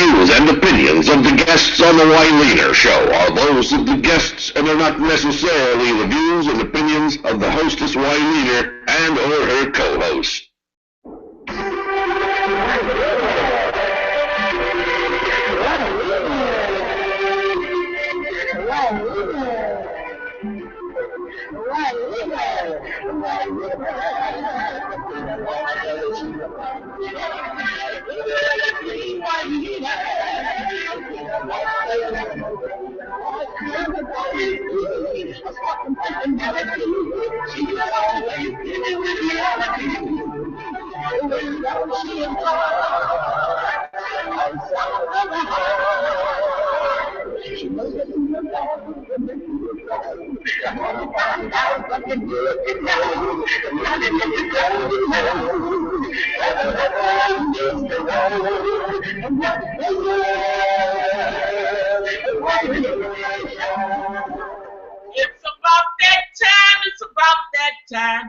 views and opinions of the guests on the Wyleaner Show are those of the guests and are not necessarily the views and opinions of the hostess Wyleaner and or her co-host.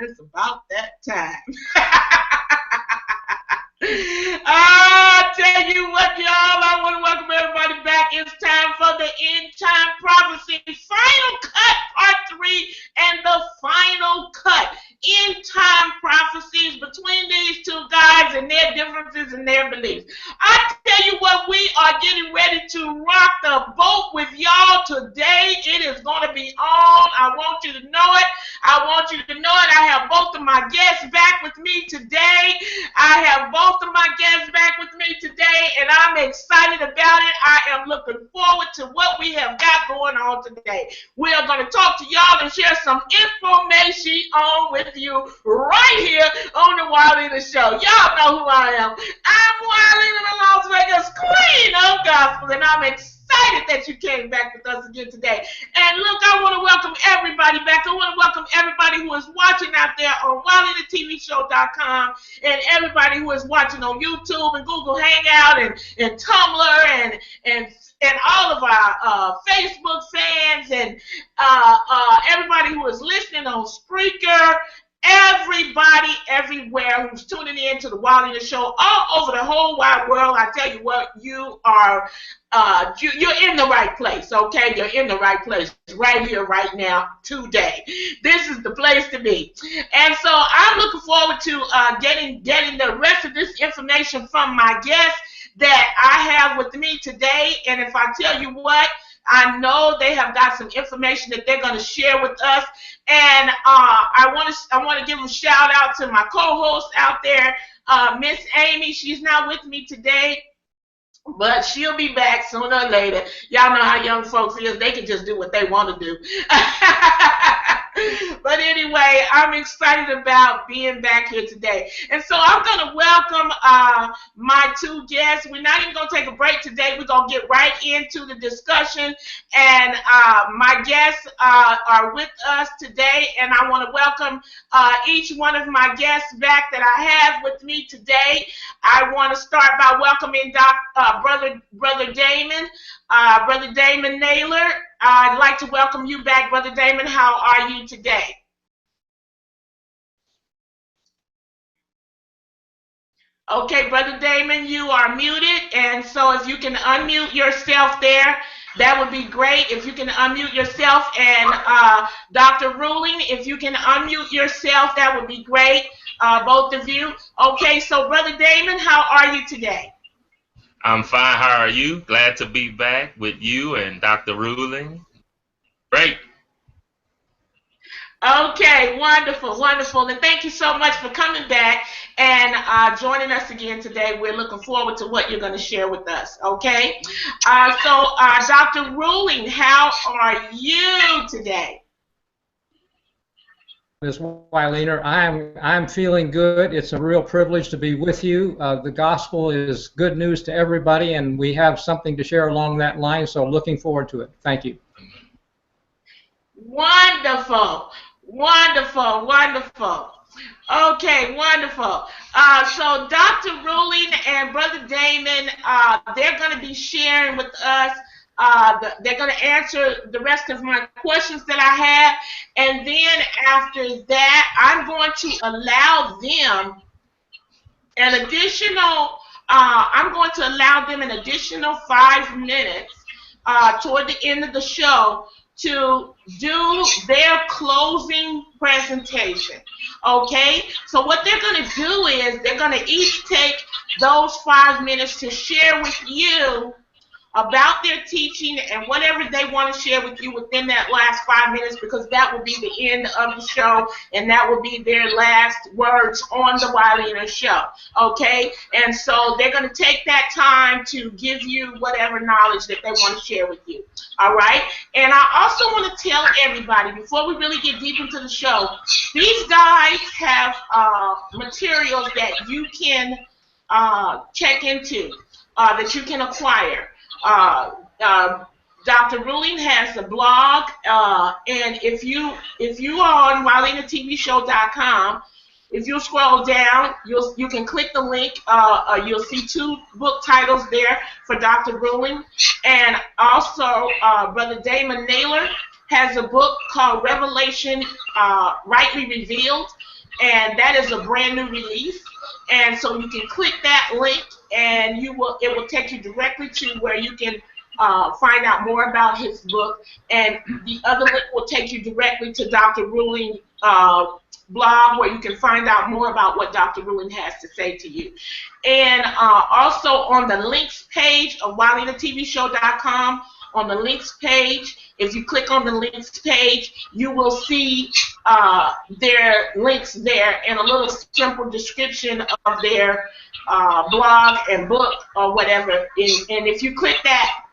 It's about that time. I tell you what, y'all, I want to welcome everybody back. It's time for the End Time Prophecy Final Cut, Part 3, and the Final Cut. End Time Prophecies between these two guys and their differences in their beliefs. I tell you what, we are getting ready to rock the boat with y'all today. It is going to be on. I want you to know it. I want you to know it. I have both of my guests back with me today. I have both of my guests back with me today, and I'm excited about it. I am looking forward to what we have got going on today. We are going to talk to y'all and share some information on with you right here on the Wyleaner Show. Y'all know who I am. I'm Wyleaner, the Las Vegas Queen of Gospel, and I'm excited that you came back with us again today. And look, I want to welcome everybody back. I want to welcome everybody who is watching out there on WyleanerTVShow.com and everybody who is watching on YouTube and Google Hangout and Tumblr and all of our Facebook fans and everybody who is listening on Spreaker. Everybody, everywhere who's tuning in to the Wyleaner Show, all over the whole wide world, I tell you what, you are, you're in the right place, okay? You're in the right place right here, right now, today. This is the place to be. And so I'm looking forward to getting the rest of this information from my guests that I have with me today. And if I tell you what, I know they have got some information that they're going to share with us, and I want to give a shout out to my co-host out there, Miss Amy. She's not with me today, but she'll be back sooner or later. Y'all know how young folks is; they can just do what they want to do. But anyway, I'm excited about being back here today. And so I'm going to welcome my two guests. We're not even going to take a break today. We're going to get right into the discussion. And my guests are with us today. And I want to welcome each one of my guests back that I have with me today. I want to start by welcoming Brother Damon. Brother Damon Naylor, I'd like to welcome you back, Brother Damon. How are you today? Okay, Brother Damon, you are muted, and so if you can unmute yourself there, that would be great. If you can unmute yourself, and Dr. Ruhling, if you can unmute yourself, that would be great, both of you. Okay, so Brother Damon, how are you today? I'm fine. How are you? Glad to be back with you and Dr. Ruhling. Great. Okay, wonderful, wonderful. And thank you so much for coming back and joining us again today. We're looking forward to what you're going to share with us, okay? So, Dr. Ruhling, how are you today? Ms. Wyleaner, I'm feeling good. It's a real privilege to be with you. The gospel is good news to everybody, and we have something to share along that line, so looking forward to it. Thank you. Wonderful, wonderful, wonderful. Okay, wonderful. So Dr. Ruhling and Brother Damon, they're going to be sharing with us. They're going to answer the rest of my questions that I have, and then after that, I'm going to allow them an additional I'm going to allow them an additional 5 minutes toward the end of the show to do their closing presentation. Okay? So what they're going to do is they're going to each take those 5 minutes to share with you about their teaching and whatever they want to share with you within that last 5 minutes, because that will be the end of the show and that will be their last words on the Wiley Show. Okay? And so they're going to take that time to give you whatever knowledge that they want to share with you. All right? And I also want to tell everybody, before we really get deep into the show, these guys have materials that you can check into, that you can acquire. Dr. Ruhling has a blog, and if you are on WileyTVShow.com, if you scroll down, you can click the link. You'll see 2 book titles there for Dr. Ruhling, and also Brother Damon Naylor has a book called Revelation Rightly Revealed, and that is a brand new release. And so you can click that link, and it will take you directly to where you can find out more about his book. And the other link will take you directly to Dr. Ruhling's blog, where you can find out more about what Dr. Ruhling has to say to you. And also on the links page of WileyTVShow.com, on the links page, if you click on the links page, you will see their links there and a little simple description of their blog and book or whatever. And if you click that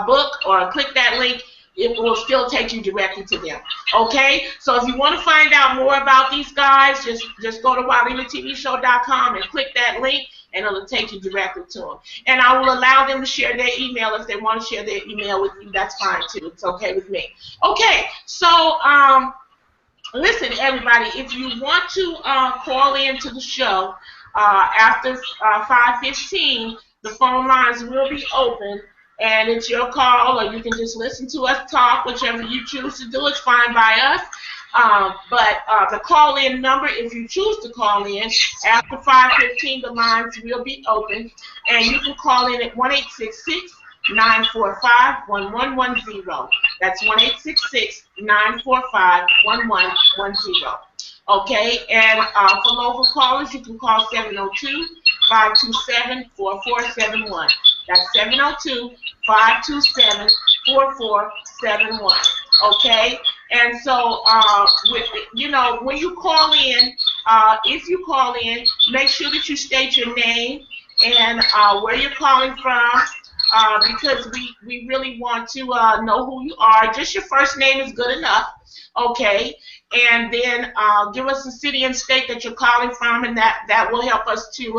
book or click that link, it will still take you directly to them. Okay? So if you want to find out more about these guys, just go to WileyTVShow.com and click that link, and it'll take you directly to them. And I will allow them to share their email. If they want to share their email with you, that's fine too. It's okay with me. Okay, so listen, everybody, if you want to call in to the show after 5:15, the phone lines will be open, and it's your call, or you can just listen to us talk. Whichever you choose to do, it's fine by us. But the call-in number, if you choose to call in, after 5:15, the lines will be open, and you can call in at 1-866-945-1110. That's 1-866-945-1110. Okay, and for local callers, you can call 702-527-4471. That's 702-527-4471. Okay, and so when you call in, if you call in, make sure that you state your name and where you're calling from, because we really want to know who you are. Just your first name is good enough. Okay, and then give us the city and state that you're calling from, and that will help us to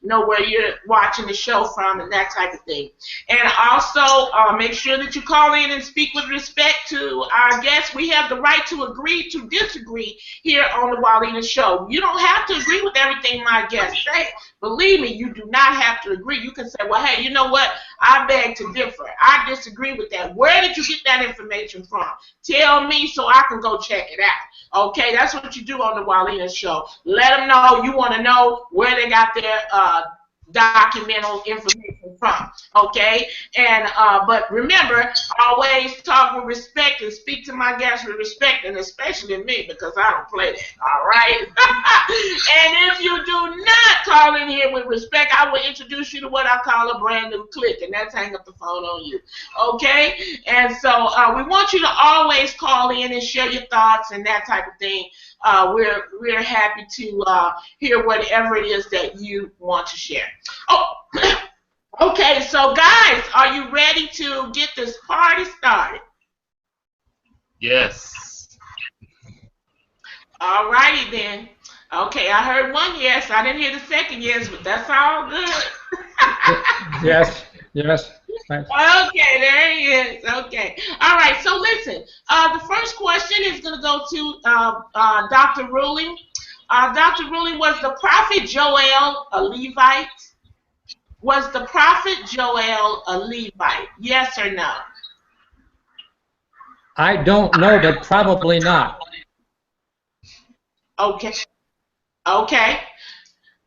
know where you're watching the show from and that type of thing. And also make sure that you call in and speak with respect to our guests. We have the right to agree to disagree here on the Wiley Show. You don't have to agree with everything my guests say. Believe me, you do not have to agree. You can say, well, hey, you know what? I beg to differ. I disagree with that. Where did you get that information from? Tell me so I can go check it out. Okay, that's what you do on the Wiley Show. Let them know you want to know where they got their documental information from. Okay, and but remember, always talk with respect and speak to my guests with respect, and especially me, because I don't play that. All right. And if you do not call in here with respect, I will introduce you to what I call a brand new clique, and that's hang up the phone on you. Okay, and so we want you to always call in and share your thoughts and that type of thing. We're happy to hear whatever it is that you want to share. Oh, okay. So guys, are you ready to get this party started? Yes. All righty then. Okay, I heard one yes. I didn't hear the second yes, but that's all good. Yes. Yes. Thanks. Okay, there he is. Okay. All right. So listen. The first question is going to go to Dr. Ruhling. Dr. Ruhling, was the prophet Joel a Levite? Was the prophet Joel a Levite? Yes or no? I don't know, but probably not. Okay. Okay.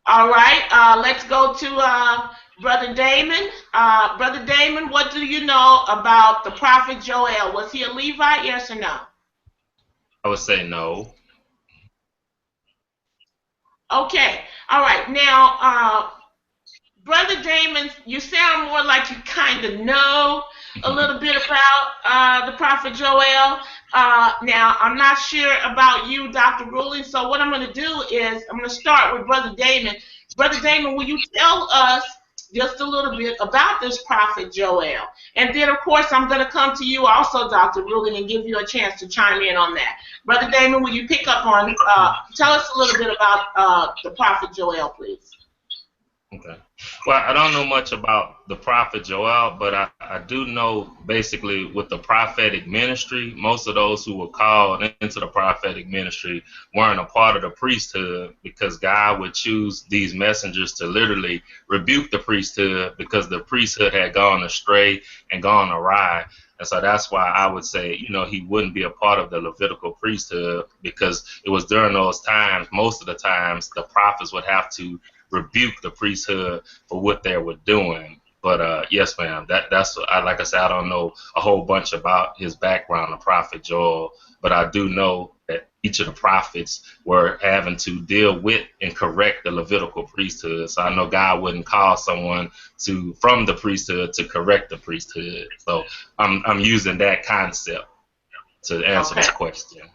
All right. Let's go to Brother Damon. Brother Damon, what do you know about the prophet Joel? Was he a Levite? Yes or no? I would say no. Okay. All right. Now, Brother Damon, you sound more like you kind of know a little bit about the prophet Joel. Now, I'm not sure about you, Dr. Ruling, so what I'm going to do is I'm going to start with Brother Damon. Brother Damon, will you tell us just a little bit about this prophet Joel? And then, of course, I'm going to come to you also, Dr. Ruling, and give you a chance to chime in on that. Brother Damon, will you pick up on, tell us a little bit about the prophet Joel, please? Okay. Well, I don't know much about the prophet Joel, but I do know basically with the prophetic ministry, most of those who were called into the prophetic ministry weren't a part of the priesthood, because God would choose these messengers to literally rebuke the priesthood because the priesthood had gone astray and gone awry. And so that's why I would say, you know, he wouldn't be a part of the Levitical priesthood, because it was during those times, most of the times, the prophets would have to rebuke the priesthood for what they were doing. But yes, ma'am, that's like I said, I don't know a whole bunch about his background, the prophet Joel, but I do know that each of the prophets were having to deal with and correct the Levitical priesthood. So I know God wouldn't call someone from the priesthood to correct the priesthood. So I'm using that concept to answer this question.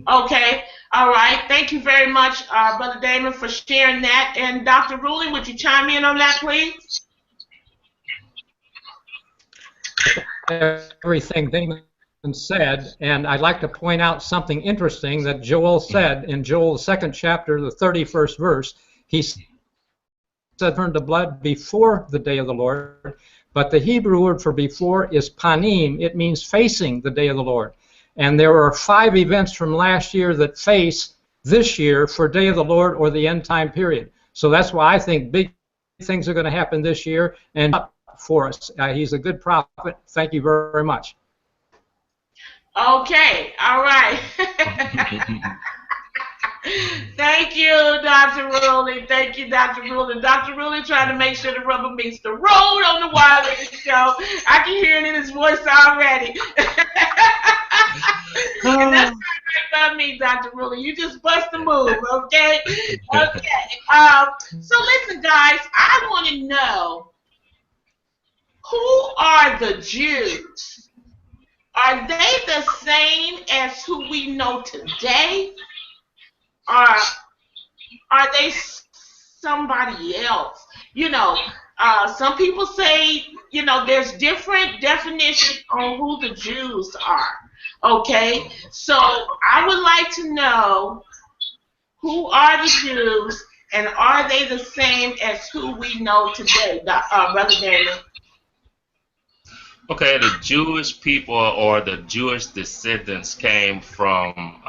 Okay. All right. Thank you very much, Brother Damon, for sharing that. And Dr. Ruling, would you chime in on that, please? Everything Damon said, and I'd like to point out something interesting that Joel said in Joel's 2nd chapter, the 31st verse. He said, "Turn to blood before the day of the Lord," but the Hebrew word for before is panim. It means facing the day of the Lord. And there are 5 events from last year that face this year for Day of the Lord or the end time period. So that's why I think big things are going to happen this year and up for us. He's a good prophet. Thank you very much. Okay. All right. Thank you, Dr. Ruling. Thank you, Dr. Ruling. Dr. Ruling trying to make sure the rubber meets the road on the wireless show. I can hear it in his voice already. And that's not about me, Dr. Ruling. You just bust the move, okay? Okay. So listen, guys, I want to know, who are the Jews? Are they the same as who we know today? Are they somebody else? You know, some people say, you know, there's different definitions on who the Jews are. Okay, so I would like to know, who are the Jews, and are they the same as who we know today, Brother Damon? Okay, the Jewish people or the Jewish descendants came from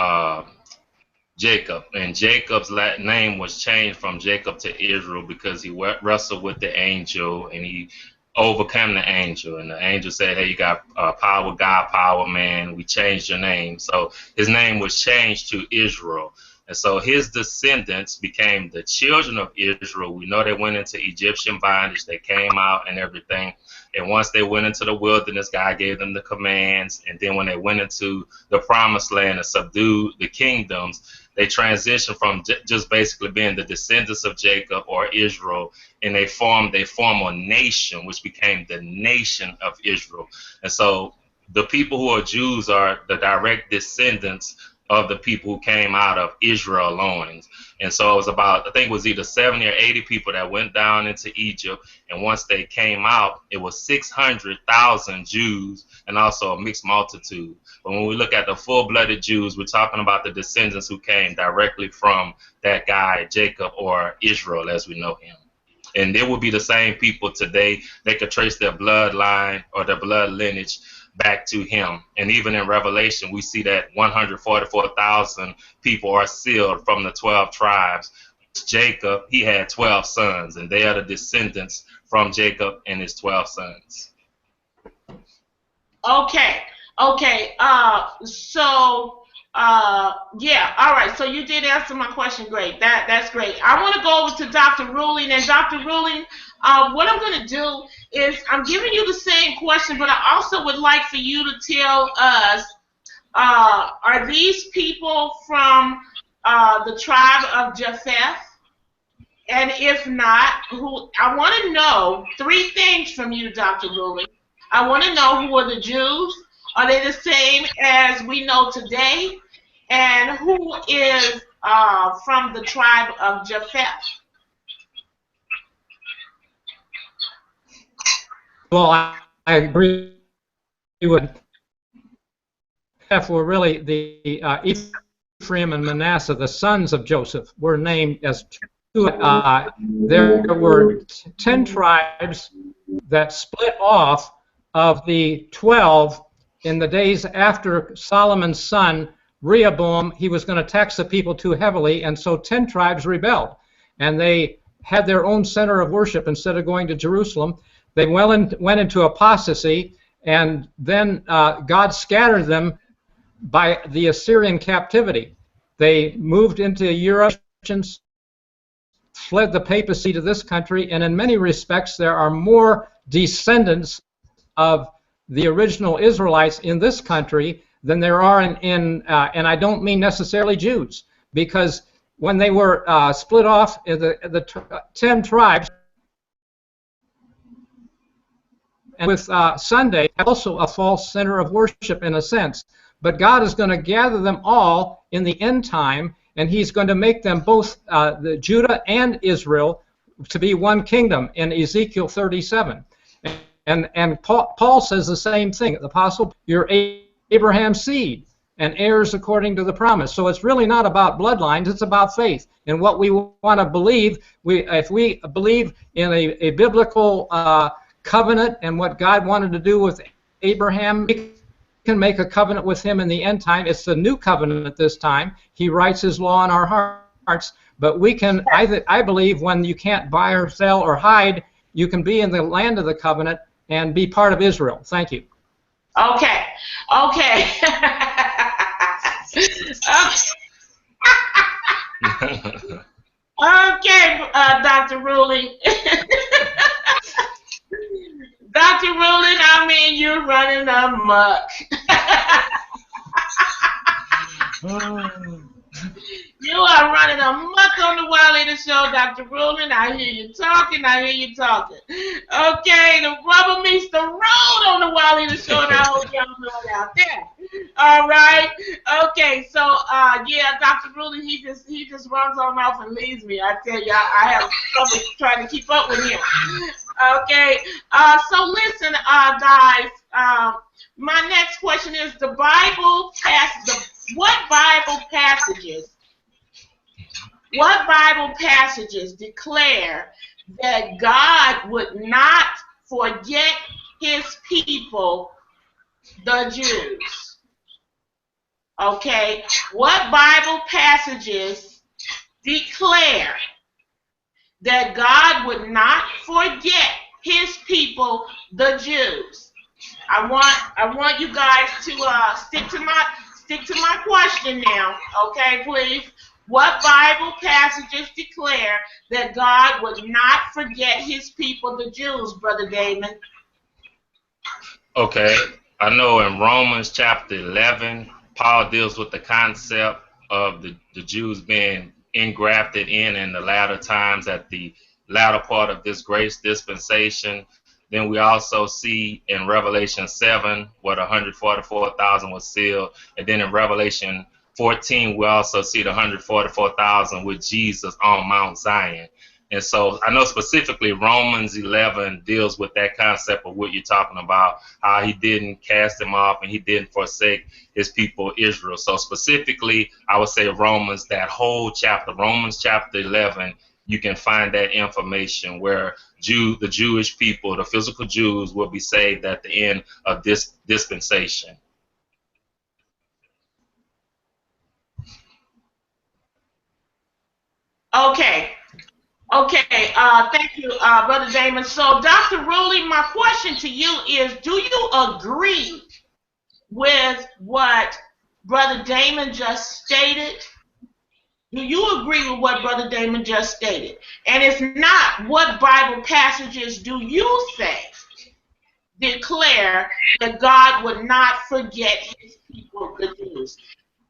Jacob, and Jacob's name was changed from Jacob to Israel because he wrestled with the angel and he overcame the angel, and the angel said, "Hey, you got power God, power man, we changed your name." So his name was changed to Israel, and so his descendants became the children of Israel. We know they went into Egyptian bondage, they came out and everything, and once they went into the wilderness, God gave them the commands, and then when they went into the promised land and subdued the kingdoms, they transitioned from just basically being the descendants of Jacob or Israel, and they formed a nation, which became the nation of Israel. And so the people who are Jews are the direct descendants of the people who came out of Israel loins. And so it was about, I think it was either 70 or 80 people that went down into Egypt, and once they came out, it was 600,000 Jews and also a mixed multitude. But when we look at the full-blooded Jews, we're talking about the descendants who came directly from that guy, Jacob, or Israel as we know him. And they would be the same people today. They could trace their bloodline or their blood lineage back to him. And even in Revelation, we see that 144,000 people are sealed from the 12 tribes. Jacob, he had 12 sons, and they are the descendants from Jacob and his 12 sons. Okay. Okay. So Yeah, all right. So you did answer my question. Great. That's great. I want to go over to Dr. Ruling. And Dr. Ruling, what I'm going to do is I'm giving you the same question, but I also would like for you to tell us, are these people from the tribe of Japheth? And if not, who? I want to know three things from you, Dr. Ruling. I want to know who are the Jews. Are they the same as we know today? And who is from the tribe of Japheth? Well, I agree with Japheth were really the Ephraim and Manasseh, the sons of Joseph, were named as two. There were 10 tribes that split off of the 12 in the days after Solomon's son Rehoboam. He was going to tax the people too heavily, and so 10 tribes rebelled, and they had their own center of worship instead of going to Jerusalem. They went into apostasy, and then God scattered them by the Assyrian captivity. They moved into Europe, fled the papacy to this country, and in many respects there are more descendants of the original Israelites in this country than there are in and I don't mean necessarily Jews, because when they were split off, the 10 tribes, and with Sunday, also a false center of worship in a sense. But God is going to gather them all in the end time, and He's going to make them both, the Judah and Israel, to be one kingdom in Ezekiel 37. And Paul says the same thing. The apostle, you're Abraham's seed and heirs according to the promise. So it's really not about bloodlines, it's about faith. And what we want to believe, if we believe in a biblical covenant and what God wanted to do with Abraham, we can make a covenant with him in the end time. It's the new covenant at this time. He writes His law in our hearts. But we can, I believe, when you can't buy or sell or hide, you can be in the land of the covenant and be part of Israel. Thank you. Okay. Okay. Okay, Dr. Ruling. Dr. Ruling, I mean, you're running amok. You are running amok on the Wild Lady Show, Dr. Ruling. I hear you talking. I hear you talking. Okay, the rubber meets the road on the Wild Lady Show, and I hope y'all know it out there. All right. Okay. So, yeah, Dr. Ruling, he just runs on off and leaves me. I tell you, I have trouble trying to keep up with him. Okay. So listen, guys. My next question is the Bible What Bible passages declare that God would not forget His people, the Jews? Okay, what Bible passages declare that God would not forget His people, the Jews? I want you guys to stick to my question now, okay, please. What Bible passages declare that God would not forget His people, the Jews, Brother Damon? Okay, I know in Romans chapter 11, Paul deals with the concept of the Jews being engrafted in the latter times, at the latter part of this grace dispensation. Then we also see in Revelation 7 what 144,000 was sealed, and then in Revelation 14 we also see the 144,000 with Jesus on Mount Zion. And so I know specifically Romans 11 deals with that concept of what you're talking about, how He didn't cast them off and He didn't forsake His people Israel. So specifically, I would say Romans, that whole chapter, Romans chapter 11, you can find that information where the Jewish people, the physical Jews, will be saved at the end of this dispensation. Okay. Okay, thank you, Brother Damon. So, Dr. Ruling, my question to you is, do you agree with what Brother Damon just stated? Do you agree with what Brother Damon just stated? And if not, what Bible passages do you say declare that God would not forget his people, the Jews?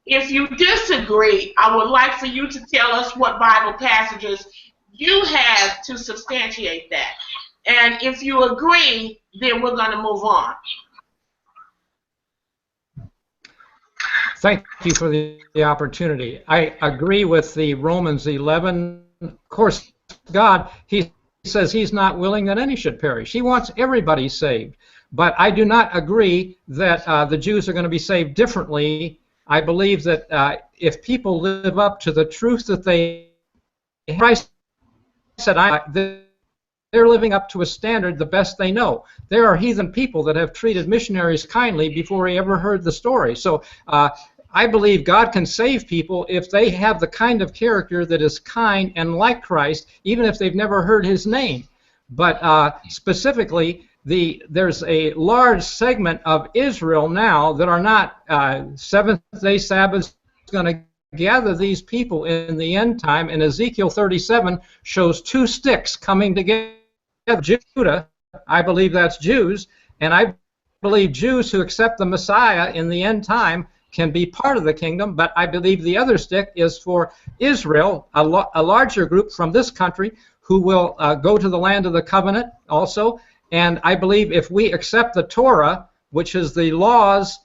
If you disagree, I would like for you to tell us what Bible passages you have to substantiate that. And if you agree, then we're going to move on. Thank you for the opportunity. I agree with the Romans 11. Of course, God, he says he's not willing that any should perish. He wants everybody saved. But I do not agree that the Jews are going to be saved differently. I believe that if people live up to the truth that they, Christ said, they're living up to a standard the best they know. There are heathen people that have treated missionaries kindly before he ever heard the story. So I believe God can save people if they have the kind of character that is kind and like Christ, even if they've never heard his name. But specifically, there's a large segment of Israel now that are not Seventh-day Sabbaths going to gather these people in the end time, and Ezekiel 37 shows two sticks coming together. Judah, I believe that's Jews, and I believe Jews who accept the Messiah in the end time can be part of the kingdom, but I believe the other stick is for Israel, a larger group from this country who will go to the land of the covenant also, and I believe if we accept the Torah, which is the laws,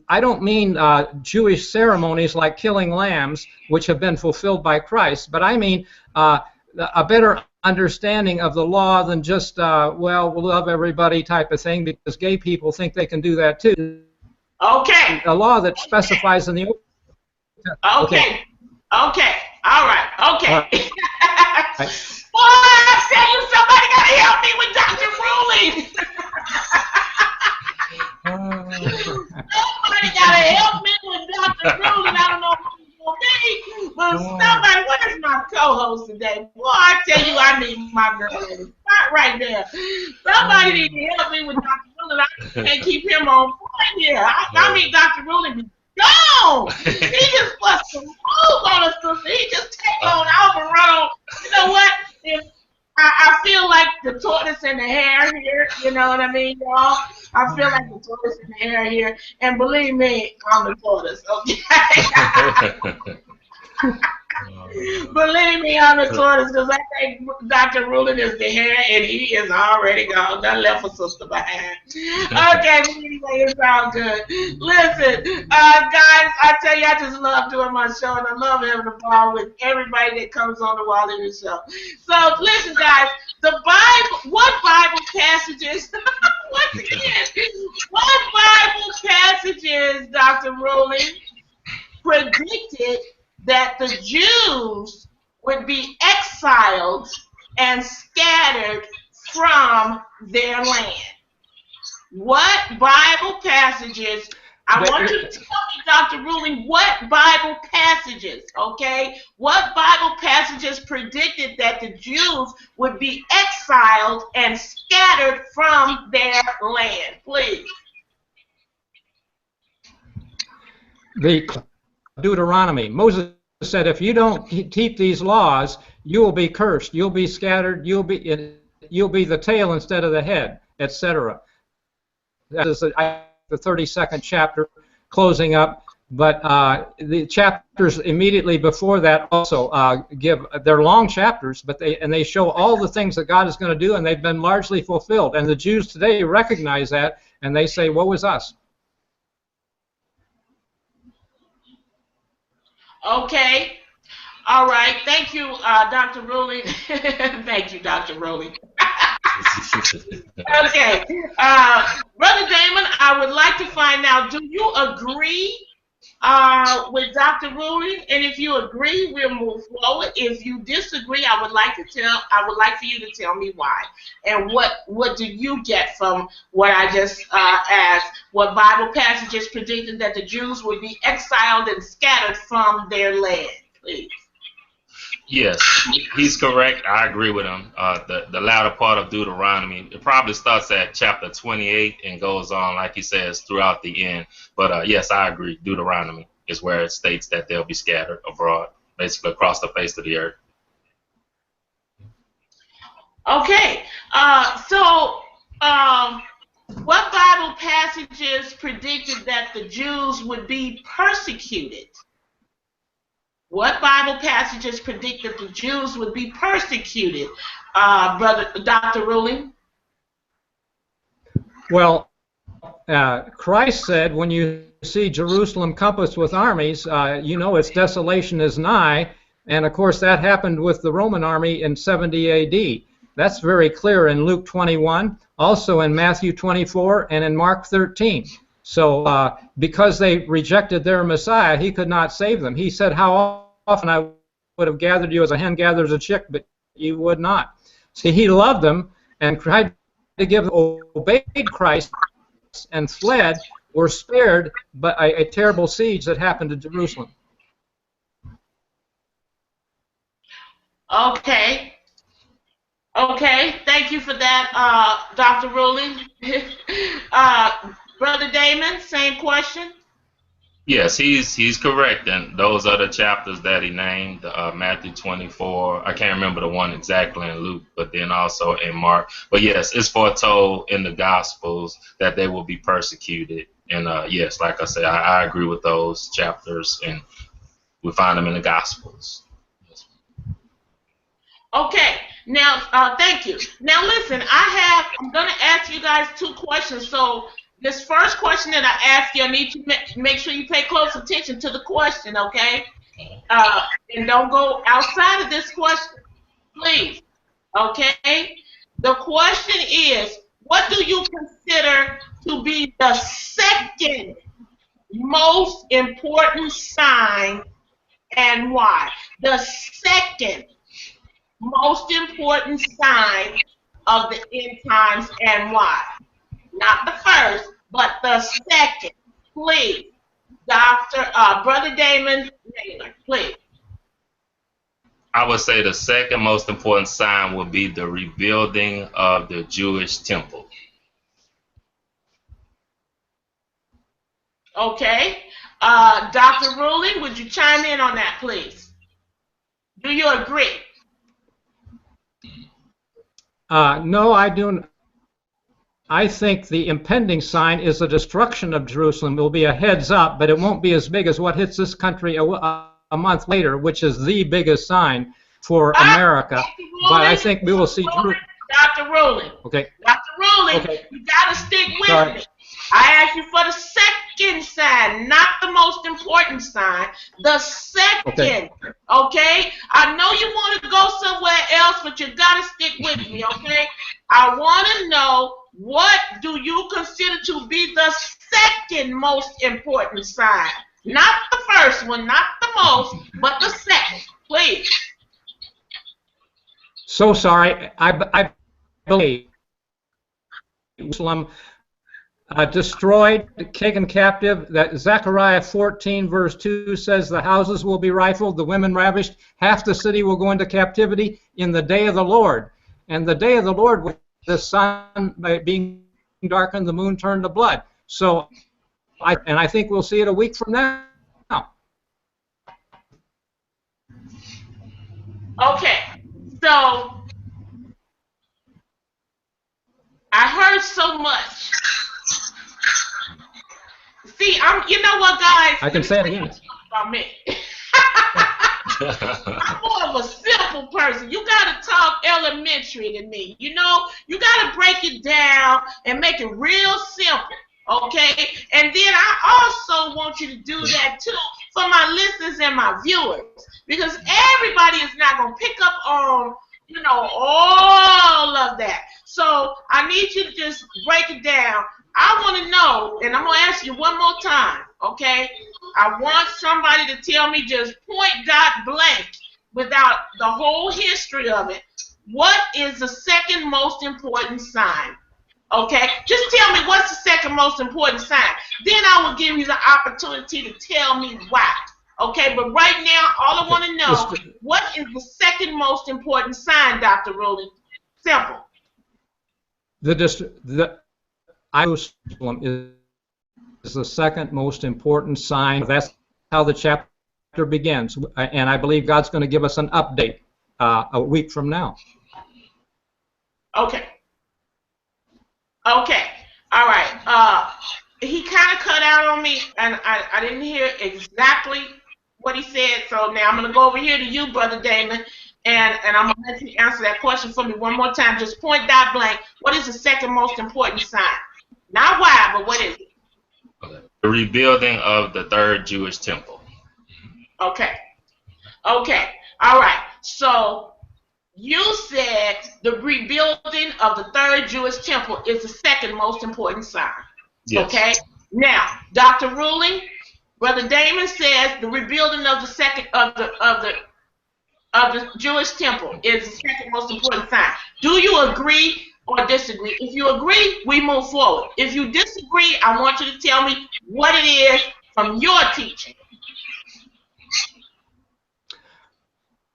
I don't mean Jewish ceremonies like killing lambs, which have been fulfilled by Christ, but I mean a better understanding of the law than just, well, we'll love everybody type of thing, because gay people think they can do that too. Okay. A law that specifies in the... Okay. All right. Okay. All right. Boy, I tell you, somebody got to help me with Dr. Ruling. Somebody got to help me with Dr. Ruling. I don't know who it's going to be, but somebody, what is my co-host today? Boy, I tell you, I need my girl. Not right there. Somebody need to help me with Dr. Ruling. I can't keep him on point here. I mean, Dr. Ruling be gone. He just put some move on us. He just take on off and run on. You know what? I feel like the tortoise and the hare here, you know what I mean, y'all? I feel like the tortoise and the hare here, and believe me, I'm the tortoise, okay? Believe me, I'm the tortoise, because I think Dr. Ruling is the hare, and he is already gone. Done left a sister behind. Okay, but anyway, it's all good. Listen, guys, I tell you, I just love doing my show, and I love having a ball with everybody that comes on the Wally Show. So, listen, guys, the Bible, what Bible passages, once again, what Bible passages, Dr. Ruling, predicted that the Jews would be exiled and scattered from their land? What Bible passages? I want you to tell me, Dr. Ruling, what Bible passages, okay? What Bible passages predicted that the Jews would be exiled and scattered from their land? Please. The Deuteronomy. Moses said, if you don't keep these laws, you will be cursed, you'll be scattered, you'll be the tail instead of the head, etc. That is the 32nd chapter, closing up. But the chapters immediately before that also they're long chapters, but they show all the things that God is going to do, and they've been largely fulfilled. And the Jews today recognize that, and they say, woe is us. Okay. All right. Thank you, Dr. Ruling. Thank you, Dr. Ruling. Okay. Brother Damon, I would like to find out, do you agree with Dr. Ruling? And if you agree, we'll move forward. If you disagree, I would like for you to tell me why. And what do you get from what I just asked? What Bible passages predicted that the Jews would be exiled and scattered from their land? Please. Yes, he's correct. I agree with him. The latter part of Deuteronomy, it probably starts at chapter 28 and goes on, like he says, throughout the end. But yes, I agree. Deuteronomy is where it states that they'll be scattered abroad, basically across the face of the earth. Okay. What Bible passages predicted that the Jews would be persecuted? What Bible passages predict that the Jews would be persecuted, Brother Dr. Ruhling? Well, Christ said, when you see Jerusalem compassed with armies, you know its desolation is nigh. And of course, that happened with the Roman army in 70 AD. That's very clear in Luke 21, also in Matthew 24, and in Mark 13. So because they rejected their Messiah, he could not save them. He said, how often I would have gathered you as a hen gathers a chick, but you would not. See, he loved them and tried to give, obeyed Christ and fled, were spared by a terrible siege that happened to Jerusalem. Okay. Okay, thank you for that, Dr. Ruhling. Brother Damon, same question. Yes, he's correct, and those are the chapters that he named. Matthew 24. I can't remember the one exactly in Luke, but then also in Mark. But yes, it's foretold in the Gospels that they will be persecuted. And yes, like I said, I agree with those chapters, and we find them in the Gospels. Okay. Now, thank you. Now, listen, I'm going to ask you guys two questions. So, this first question that I ask you, I need you to make sure you pay close attention to the question, okay? And don't go outside of this question, please, okay? The question is, what do you consider to be the second most important sign and why? The second most important sign of the end times and why? Not the first, but the second. Please, Brother Damon, please. I would say the second most important sign would be the rebuilding of the Jewish temple. Okay. Dr. Ruhling, would you chime in on that, please? Do you agree? No, I don't. I think the impending sign is the destruction of Jerusalem. It will be a heads up, but it won't be as big as what hits this country a month later, which is the biggest sign for America. But I think we will see Jerusalem. Dr. Ruhling. Okay. Dr. Ruhling, okay. You got to stick with me. I asked you for the second sign, not the most important sign. The second, okay? I know you want to go somewhere else, but you got to stick with me, okay? I want to know, what do you consider to be the second most important sign? Not the first one, not the most, but the second, please. So sorry, I believe Jerusalem destroyed, taken captive. That Zechariah 14 verse 2 says the houses will be rifled, the women ravished, half the city will go into captivity in the day of the Lord. And the day of the Lord was the sun being darkened, the moon turned to blood. So, I think we'll see it a week from now. Okay, so I heard so much. See, you know what, guys? I can say it again. About me. I'm more of a simple person. You got to talk elementary to me. You know, you got to break it down and make it real simple, okay? And then I also want you to do that, too, for my listeners and my viewers, because everybody is not going to pick up on, you know, all of that. So I need you to just break it down. I want to know, and I'm going to ask you one more time, okay? I want somebody to tell me just point dot blank without the whole history of it. What is the second most important sign? Okay? Just tell me what's the second most important sign. Then I will give you the opportunity to tell me why. Okay, but right now, all I want to know, what is the second most important sign, Dr. Rulings? Simple. The Jerusalem is the second most important sign. That's how the chapter begins, and I believe God's going to give us an update a week from now. Okay. Okay. All right. He kind of cut out on me, and I didn't hear exactly what he said. So now I'm going to go over here to you, Brother Damon, and I'm going to let you answer that question for me one more time. Just point dot blank. What is the second most important sign? Not why, but what is it? Okay. The rebuilding of the third Jewish temple. Okay. Okay. All right. So you said the rebuilding of the third Jewish temple is the second most important sign. Yes. Okay. Now, Dr. Ruling, Brother Damon says the rebuilding of the second of the Jewish temple is the second most important sign. Do you agree or disagree? If you agree, we move forward. If you disagree, I want you to tell me what it is from your teaching.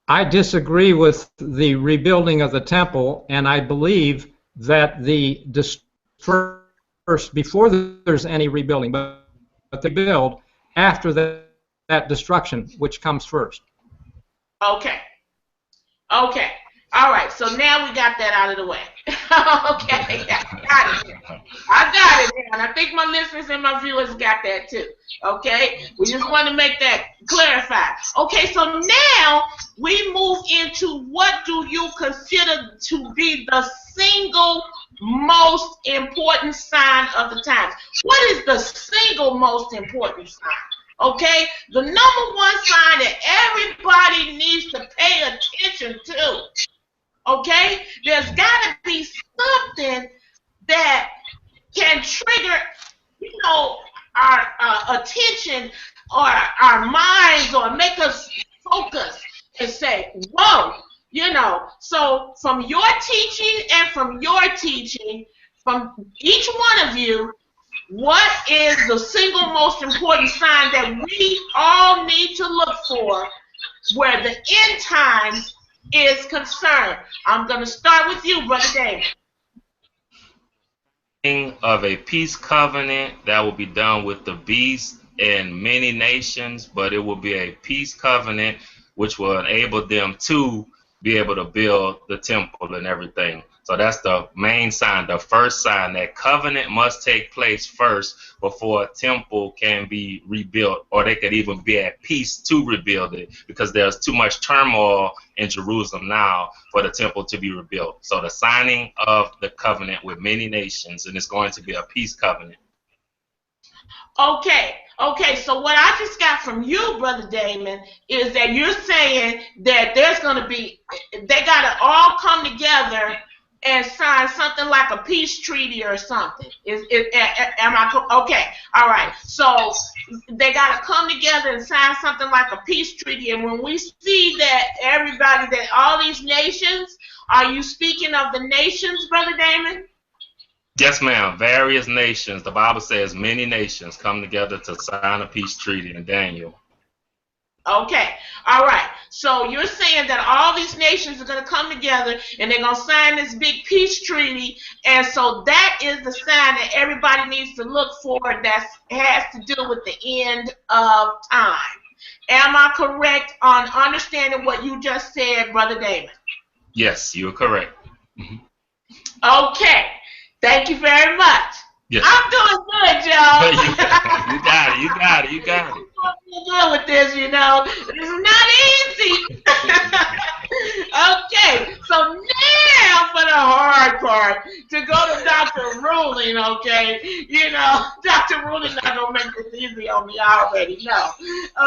I disagree with the rebuilding of the temple, and I believe that the first, before there's any rebuilding, but they build after that destruction, which comes first. Okay. Okay. All right. So now we got that out of the way. Okay. Got it. I got it, and I think my listeners and my viewers got that too. Okay. We just want to make that clarified. Okay. So now we move into what do you consider to be the single most important sign of the times? What is the single most important sign? Okay, the number one sign that everybody needs to pay attention to. Okay, there's got to be something that can trigger, you know, our attention or our minds, or make us focus and say, whoa, you know. So from your teaching and from your teaching, from each one of you, what is the single most important sign that we all need to look for where the end times is concerned? I'm going to start with you, Brother David. Of a peace covenant that will be done with the beast and many nations, but it will be a peace covenant which will enable them to be able to build the temple and everything. So that's the main sign, the first sign, that covenant must take place first before a temple can be rebuilt, or they could even be at peace to rebuild it, because there's too much turmoil in Jerusalem now for the temple to be rebuilt. So the signing of the covenant with many nations, and it's going to be a peace covenant. Okay, okay, so what I just got from you, Brother Damon, is that you're saying that there's going to be, they got to all come together and sign something like a peace treaty or something. Am I okay? All right. So they got to come together and sign something like a peace treaty. And when we see that everybody, that all these nations, are you speaking of the nations, Brother Damon? Yes, ma'am. Various nations. The Bible says many nations come together to sign a peace treaty in Daniel. Okay. All right. So you're saying that all these nations are going to come together and they're going to sign this big peace treaty. And so that is the sign that everybody needs to look for, that has to do with the end of time. Am I correct on understanding what you just said, Brother Damon? Yes, you're correct. Okay. Thank you very much. Yes. I'm doing good, y'all. You got it. You got it. You got it. I'm good with this, you know. This is not easy. Okay, so now for the hard part, to go to Dr. Ruling, okay? You know, Dr. Ruling not going to make this easy on me, I already know.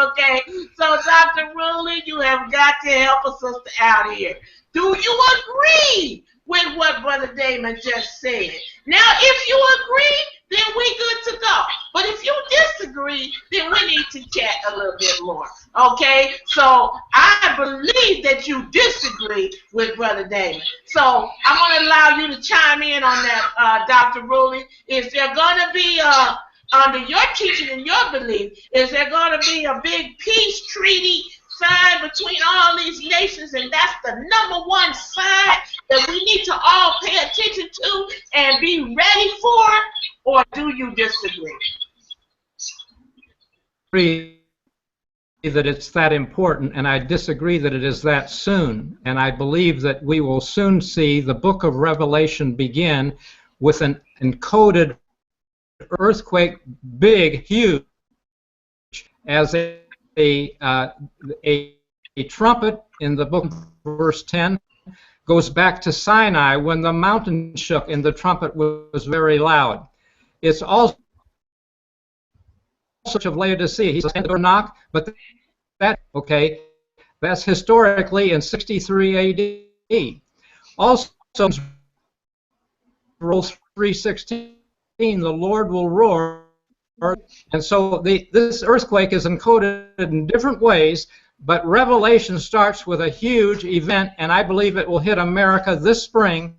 Okay, so Dr. Ruling, you have got to help a sister out here. Do you agree with what Brother Damon just said? Now, if you agree, then we good to go. But if you disagree, then we need to chat a little bit more. Okay? So I believe that you disagree with Brother Damon. So I'm going to allow you to chime in on that, Dr. Ruling. Is there going to be under your teaching and your belief, is there going to be a big peace treaty signed between all these nations, and that's the number one sign that we need to all pay attention to and be ready for, or do you disagree? I agree that it's that important, and I disagree that it is that soon. And I believe that we will soon see the book of Revelation begin with an encoded earthquake, big, huge, as a trumpet in the book, verse 10, goes back to Sinai when the mountain shook and the trumpet was very loud. It's also of Laodicea. He says, "Stand or knock," but that's historically in 63 A.D. Also, Roll 3:16, the Lord will roar. And so this earthquake is encoded in different ways, but Revelation starts with a huge event, and I believe it will hit America this spring,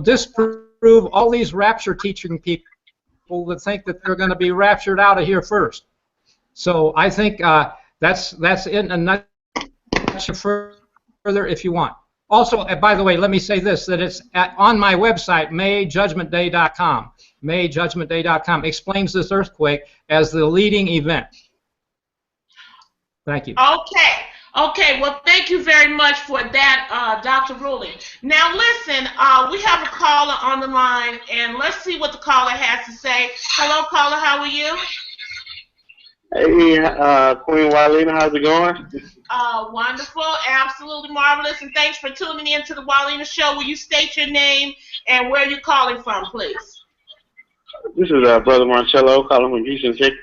disprove all these rapture teaching people that think that they're going to be raptured out of here first. So I think that's in a nutshell. Further if you want. Also, by the way, let me say this, that it's on my website, mayjudgmentday.com. mayjudgmentday.com explains this earthquake as the leading event. Thank you. Okay, well, thank you very much for that, Dr. Ruhling. Now, listen, we have a caller on the line, and let's see what the caller has to say. Hello, caller, how are you? Hey, Queen Wylena, how's it going? Wonderful, absolutely marvelous, and thanks for tuning in to the Wylena Show. Will you state your name and where you're calling from, please? This is Brother Marcello calling from Houston, Texas.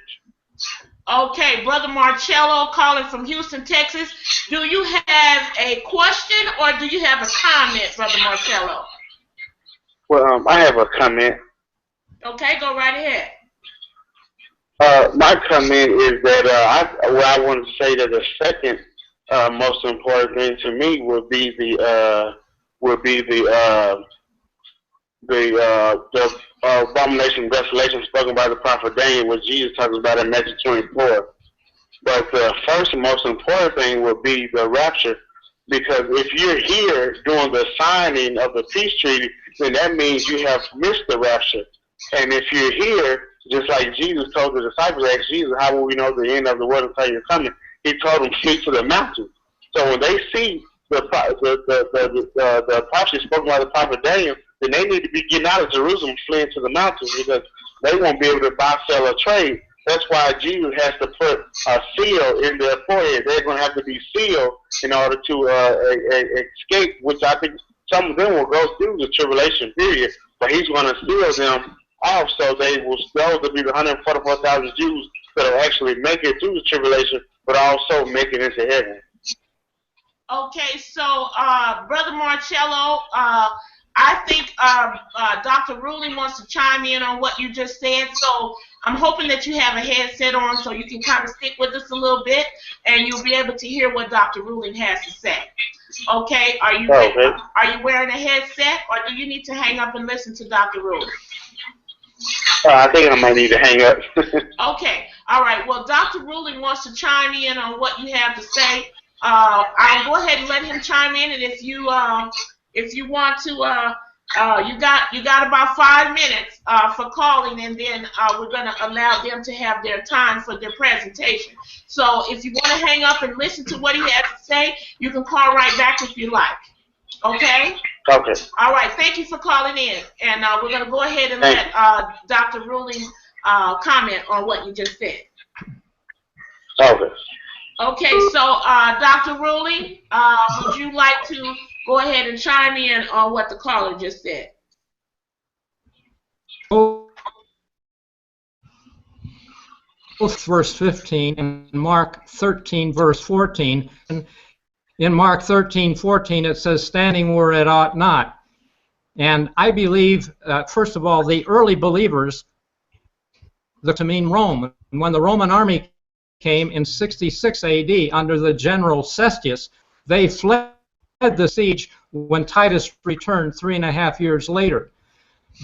Okay, Brother Marcello calling from Houston, Texas. Do you have a question or do you have a comment, Brother Marcello? Well, I have a comment. Okay, go right ahead. My comment is that I want to say that the second most important thing to me would be the abomination of desolation spoken by the prophet Daniel, which Jesus talks about in Matthew 24. But the first and most important thing would be the rapture, because if you're here during the signing of the peace treaty, then that means you have missed the rapture. And if you're here, just like Jesus told the disciples, asked Jesus, "How will we know the end of the world until you're coming?" He told them, "Speak to the mountain." So when they see the prophecy spoken by the prophet Daniel, then they need to be getting out of Jerusalem, fleeing to the mountains, because they won't be able to buy, sell, or trade. That's why Jesus has to put a seal in their forehead. They're going to have to be sealed in order to escape, which I think some of them will go through the tribulation period, but he's going to seal them off, so those will be the 144,000 Jews that will actually make it through the tribulation, but also make it into heaven. Okay, so Brother Marcello, I think Dr. Ruhling wants to chime in on what you just said, so I'm hoping that you have a headset on so you can kind of stick with us a little bit, and you'll be able to hear what Dr. Ruhling has to say. Okay, are you wearing a headset, or do you need to hang up and listen to Dr. Ruhling? I think I might need to hang up. Okay, all right. Well, Dr. Ruhling wants to chime in on what you have to say. I'll go ahead and let him chime in, and if you want to, you got about 5 minutes for calling, and then we're going to allow them to have their time for their presentation. So if you want to hang up and listen to what he has to say, you can call right back if you like. Okay? Okay. All right. Thank you for calling in, and we're going to go ahead and let Dr. Ruhling comment on what you just said. Okay. Okay. So, Dr. Ruhling, would you like to go ahead and chime in on what the caller just said? Verse 15 and Mark 13, verse 14. In Mark 13:14, it says, "Standing where it ought not." And I believe, first of all, the early believers looked to mean Rome. And when the Roman army came in 66 AD under the general Cestius, they fled the siege when Titus returned 3.5 years later.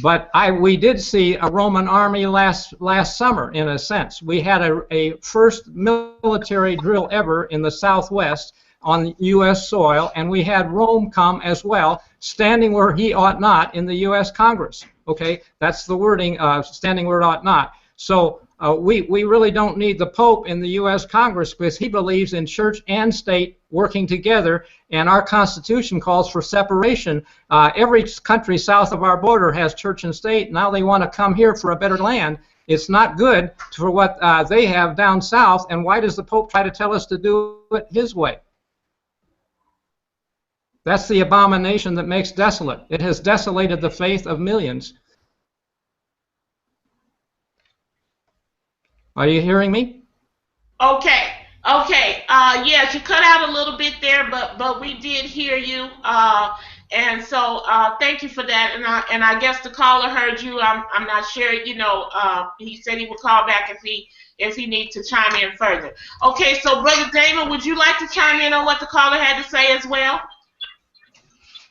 But we did see a Roman army last summer, in a sense. We had a first military drill ever in the Southwest on U.S. soil, and we had Rome come as well, standing where he ought not in the U.S. Congress. Okay, that's the wording, standing where it ought not. So we really don't need the Pope in the U.S. Congress, because he believes in church and state working together, and our Constitution calls for separation. Every country south of our border has church and state. Now they want to come here for a better land. It's not good for what they have down south, and why does the Pope try to tell us to do it his way? That's the abomination that makes desolate. It has desolated the faith of millions. Are you hearing me? Okay. Okay. Yes, you cut out a little bit there, but we did hear you. And so thank you for that. And I guess the caller heard you. I'm not sure. You know, he said he would call back if he needs to chime in further. Okay. So Brother Damon, would you like to chime in on what the caller had to say as well?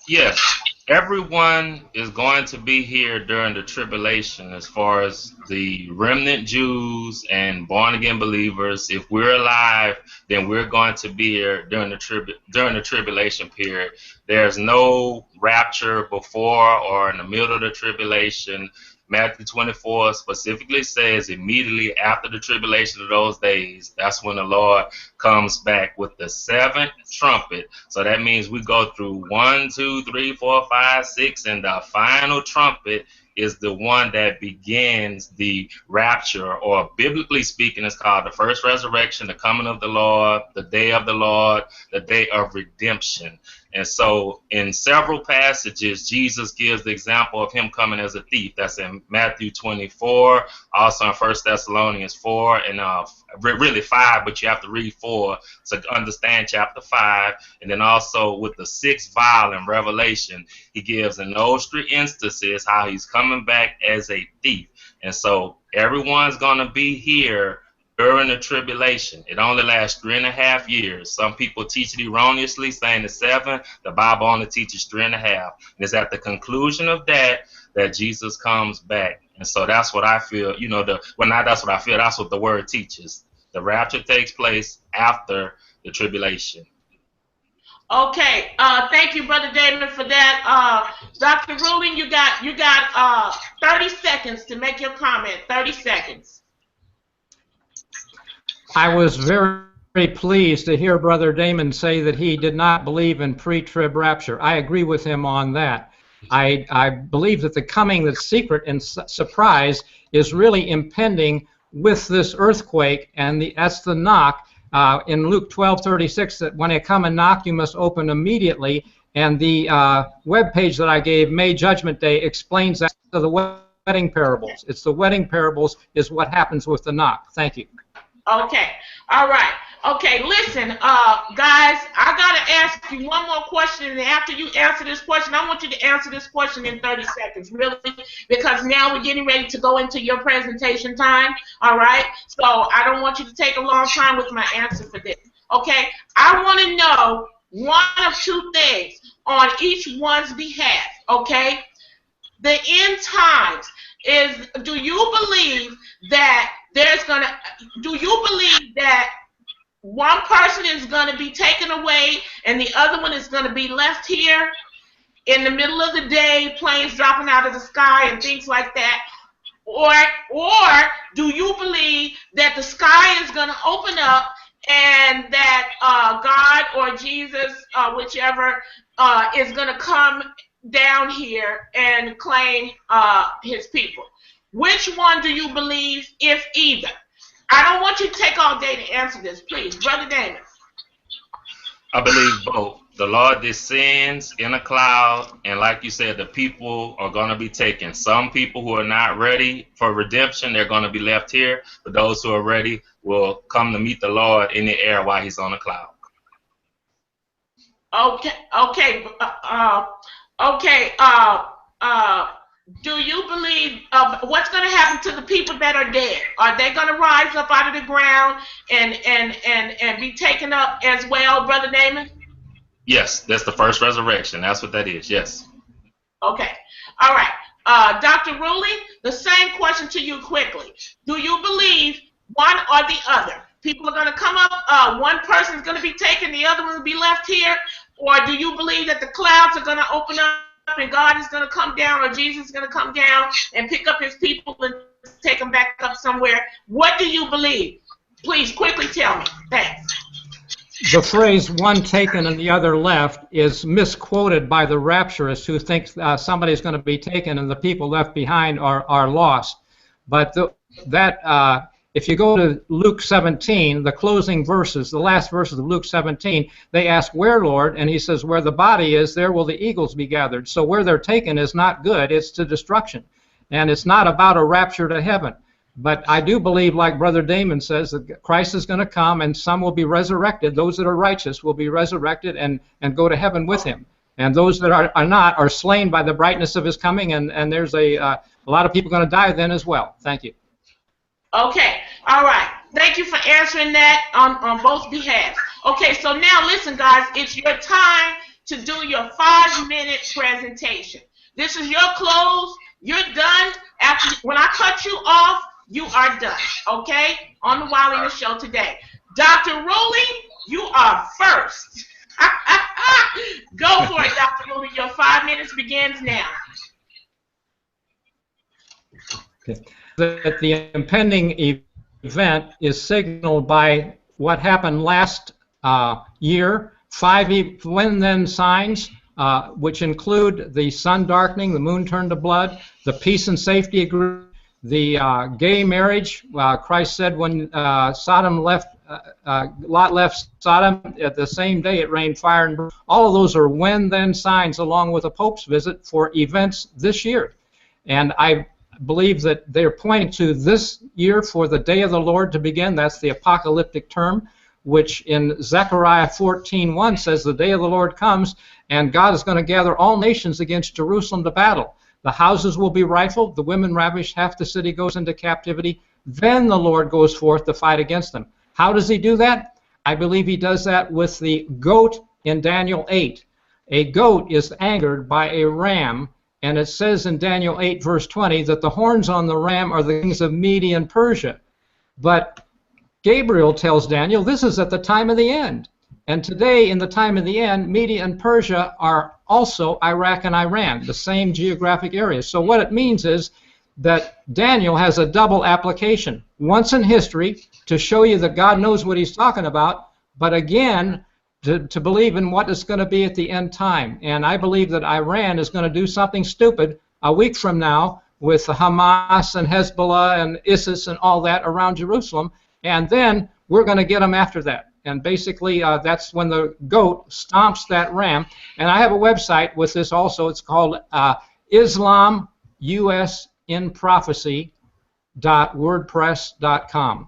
Yes, everyone is going to be here during the tribulation, as far as the remnant Jews and born-again believers. If we're alive, then we're going to be here during the tribulation period. There's no rapture before or in the middle of the tribulation. Matthew 24 specifically says immediately after the tribulation of those days, that's when the Lord comes back with the seventh trumpet. So that means we go through 1, 2, 3, 4, 5, 6, and the final trumpet is the one that begins the rapture, or biblically speaking, it's called the first resurrection, the coming of the Lord, the day of the Lord, the day of redemption. And so in several passages, Jesus gives the example of him coming as a thief. That's in Matthew 24, also in 1 Thessalonians 4, and really 5, but you have to read 4 to understand chapter 5. And then also with the 6th vial in Revelation, he gives in those 3 instances how he's coming back as a thief. And so everyone's going to be here during the tribulation. It only lasts 3.5 years. Some people teach it erroneously, saying it's 7. The Bible only teaches 3.5. And it's at the conclusion of that Jesus comes back. And so that's what I feel, you know, that's what I feel, that's what the word teaches. The rapture takes place after the tribulation. Okay, thank you, Brother David, for that. Dr. Ruhling, you got 30 seconds to make your comment. 30 seconds. I was very, very pleased to hear Brother Damon say that he did not believe in pre-trib rapture. I agree with him on that. I believe that the coming that's secret and surprise is really impending with this earthquake, and that's the knock. In Luke 12:36, that when I come and knock, you must open immediately. And the web page that I gave, May Judgment Day, explains that to the wedding parables. It's the wedding parables is what happens with the knock. Thank you. Okay. All right. Okay. Listen, guys, I gotta ask you one more question, and after you answer this question, I want you to answer this question in 30 seconds, really, because now we're getting ready to go into your presentation time. All right. So I don't want you to take a long time with my answer for this. Okay. I want to know one of 2 things on each one's behalf. Okay. The end times is, do you believe that do you believe that one person is going to be taken away and the other one is going to be left here in the middle of the day, planes dropping out of the sky and things like that? Or do you believe that the sky is going to open up and that God or Jesus, whichever, is going to come down here and claim his people? Which one do you believe, if either? I don't want you to take all day to answer this, please. Brother Damon. I believe both. The Lord descends in a cloud, and like you said, the people are going to be taken. Some people who are not ready for redemption, they're going to be left here. But those who are ready will come to meet the Lord in the air while he's on the cloud. Okay. Do you believe what's going to happen to the people that are dead? Are they going to rise up out of the ground and be taken up as well, Brother Damon? Yes, that's the first resurrection. That's what that is. Yes. Okay. All right. Dr. Ruling, the same question to you quickly. Do you believe one or the other? People are going to come up, one person is going to be taken, the other one will be left here? Or do you believe that the clouds are going to open up and God is going to come down, or Jesus is going to come down and pick up his people and take them back up somewhere? What do you believe? Please, quickly tell me. Thanks. The phrase "one taken and the other left" is misquoted by the rapturists, who think somebody is going to be taken and the people left behind are lost. But if you go to Luke 17, the closing verses, the last verses of Luke 17, they ask, "Where, Lord?" And he says, "Where the body is, there will the eagles be gathered." So where they're taken is not good, it's to destruction. And it's not about a rapture to heaven. But I do believe, like Brother Damon says, that Christ is going to come and some will be resurrected. Those that are righteous will be resurrected and go to heaven with him. And those that are not are slain by the brightness of his coming, and there's a lot of people going to die then as well. Thank you. Okay, all right. Thank you for answering that on both behalves. Okay, so now listen, guys, it's your time to do your 5-minute presentation. This is your close. You're done. When I cut you off, you are done, okay, on the Wiley Show today. Dr. Ruling, you are first. Go for it, Dr. Ruling. Your 5 minutes begins now. Okay. That the impending event is signaled by what happened last year, 5 when-then signs, which include the sun darkening, the moon turned to blood, the peace and safety agreement, the gay marriage. Christ said when Sodom left, Lot left Sodom, at the same day it rained fire and brimstone. All of those are when-then signs, along with a Pope's visit, for events this year. And I believe that they're pointing to this year for the day of the Lord to begin. That's the apocalyptic term, which in Zechariah 14:1 says the day of the Lord comes and God is going to gather all nations against Jerusalem to battle. The houses will be rifled, the women ravished, half the city goes into captivity. Then the Lord goes forth to fight against them. How does he do that? I believe he does that with the goat in Daniel 8. A goat is angered by a ram, and it says in Daniel 8 verse 20 that the horns on the ram are the kings of Media and Persia. But Gabriel tells Daniel this is at the time of the end. And today, in the time of the end, Media and Persia are also Iraq and Iran, the same geographic areas. So what it means is that Daniel has a double application. Once in history, to show you that God knows what he's talking about, but again, to believe in what is going to be at the end time. And I believe that Iran is going to do something stupid a week from now with Hamas and Hezbollah and ISIS and all that around Jerusalem, and then we're going to get them after that. And basically, that's when the goat stomps that ram. And I have a website with this also. It's called islamusinprophecy.wordpress.com.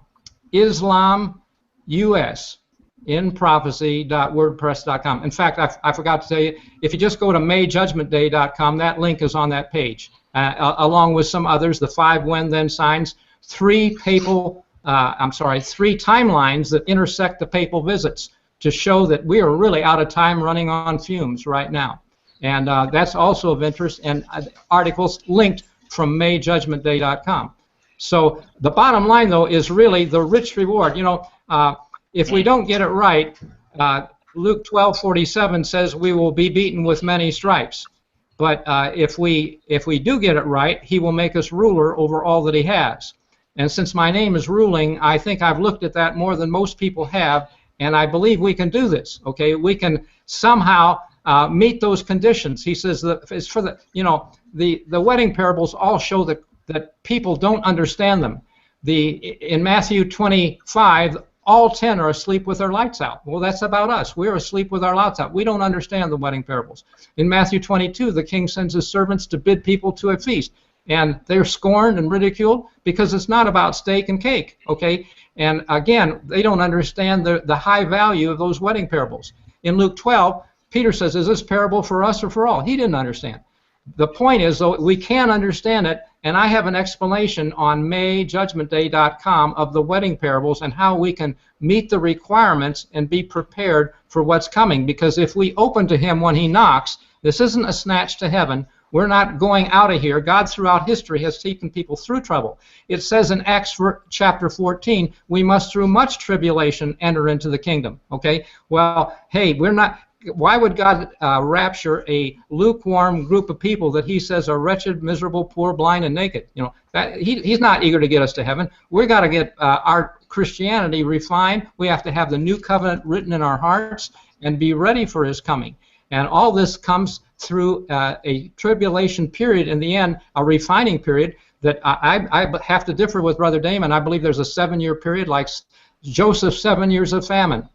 islamusinprophecy.wordpress.com. In fact, I forgot to tell you, if you just go to mayjudgmentday.com, that link is on that page, along with some others, the 5 when-then signs, 3 timelines that intersect the papal visits to show that we are really out of time, running on fumes right now. And that's also of interest, and articles linked from mayjudgmentday.com. So the bottom line, though, is really the rich reward. You know, if we don't get it right, Luke 12:47 says we will be beaten with many stripes. But if we do get it right, he will make us ruler over all that he has. And since my name is Ruling, I think I've looked at that more than most people have, and I believe we can do this. Okay, we can somehow meet those conditions. He says that it's for the, you know, the wedding parables all show that people don't understand them. In Matthew 25, all 10 are asleep with their lights out. Well, that's about us. We're asleep with our lights out. We don't understand the wedding parables. In Matthew 22, the king sends his servants to bid people to a feast. And they're scorned and ridiculed because it's not about steak and cake, okay? And again, they don't understand the high value of those wedding parables. In Luke 12, Peter says, is this parable for us or for all? He didn't understand. The point is, though, we can understand it, and I have an explanation on mayjudgmentday.com of the wedding parables and how we can meet the requirements and be prepared for what's coming. Because if we open to him when he knocks, this isn't a snatch to heaven. We're not going out of here. God throughout history has taken people through trouble. It says in Acts chapter 14, we must through much tribulation enter into the kingdom. Okay? Well, hey, we're not... Why would God rapture a lukewarm group of people that he says are wretched, miserable, poor, blind, and naked? You know, that he's not eager to get us to heaven. We've got to get our Christianity refined. We have to have the new covenant written in our hearts and be ready for his coming. And all this comes through a tribulation period, in the end, a refining period that I have to differ with Brother Damon. I believe there's a 7-year period like Joseph's 7 years of famine.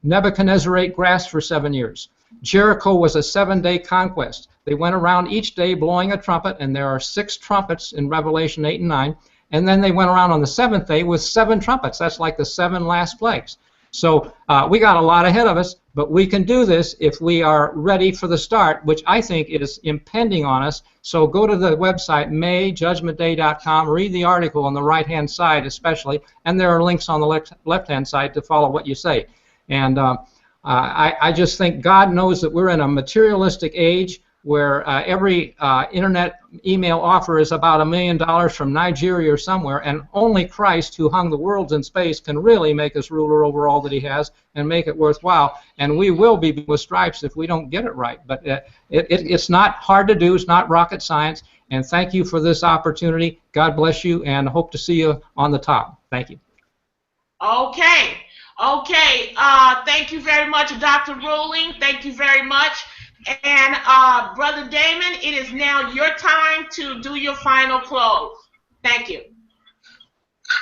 Nebuchadnezzar ate grass for 7 years. Jericho was a 7-day conquest. They went around each day blowing a trumpet, and there are 6 trumpets in Revelation 8 and 9. And then they went around on the 7th day with 7 trumpets. That's like the 7 last plagues. So we got a lot ahead of us, but we can do this if we are ready for the start, which I think is impending on us. So go to the website, mayjudgmentday.com, read the article on the right-hand side especially, and there are links on the left-hand side to follow what you say. And I just think God knows that we're in a materialistic age where every internet email offer is about $1 million from Nigeria or somewhere, and only Christ, who hung the worlds in space, can really make us ruler over all that he has and make it worthwhile. And we will be with stripes if we don't get it right. But it's not hard to do. It's not rocket science. And thank you for this opportunity. God bless you, and hope to see you on the top. Thank you. Okay. Okay. Thank you very much, Dr. Ruhling. Thank you very much. And Brother Damon, it is now your time to do your final close. Thank you.